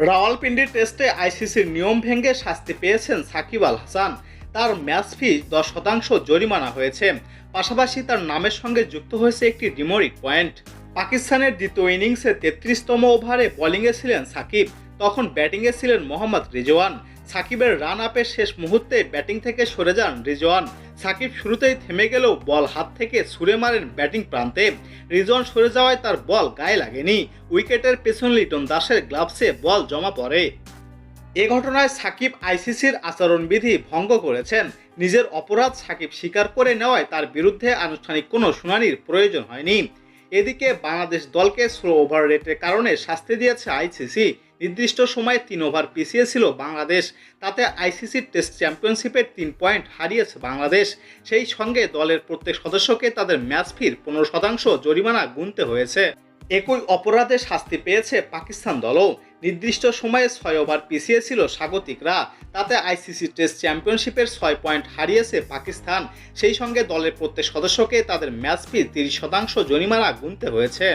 রাওয়ালপিন্ডি টেস্টে আইসিসির নিয়ম ভেঙে শাস্তি পেয়েছেন সাকিব আল হাসান। তার ম্যাচ ফি 10% জরিমানা হয়েছে। পাশাপাশি তার নামের সঙ্গে যুক্ত হয়েছে একটি ডিমোরিক পয়েন্ট। পাকিস্তানের দ্বিতীয় ইনিংসে 33তম ওভারে বোলিংয়ে ছিলেন সাকিব, তখন ব্যাটিংয়ে ছিলেন মোহাম্মদ রিজওয়ান। সাকিবের রান আপের শেষ মুহূর্তে ব্যাটিং থেকে সরে যান রিজওয়ান। সাকিব শুরুতেই থেমে গেলেও বল হাত থেকে ছুড়ে মারেন ব্যাটিং প্রান্তে। রিজওয়ান সরে যাওয়ায় তার বল গায়ে লাগেনি। উইকেটের পেছন লিটন দাসের গ্লাভসে বল জমা পড়ে। এ ঘটনায় সাকিব আইসিসির আচরণবিধি ভঙ্গ করেছেন। নিজের অপরাধ সাকিব স্বীকার করে নেওয়ায় তার বিরুদ্ধে আনুষ্ঠানিক কোনো শুনানির প্রয়োজন হয়নি। এদিকে বাংলাদেশ দলকে স্লো ওভার রেটের কারণে শাস্তি দিয়েছে আইসিসি। নির্দিষ্ট সময়ে 3 ওভার পিছিয়ে ছিল বাংলাদেশ। তাতে আইসিসির টেস্ট চ্যাম্পিয়নশিপের 3 পয়েন্ট হারিয়েছে বাংলাদেশ। সেই সঙ্গে দলের প্রত্যেক সদস্যকে তাদের ম্যাচ ফির 15% জরিমানা গুনতে হয়েছে। একই অপরাধে শাস্তি পেয়েছে পাকিস্তান দলও। নির্দিষ্ট সময়ে 6 ওভার পিছিয়ে ছিল স্বাগতিকরা। তাতে আইসিসি টেস্ট চ্যাম্পিয়নশিপের 6 পয়েন্ট হারিয়েছে পাকিস্তান। সেই সঙ্গে দলের প্রত্যেক সদস্যকে তাদের ম্যাচ ফি 30% জরিমানা গুনতে হয়েছে।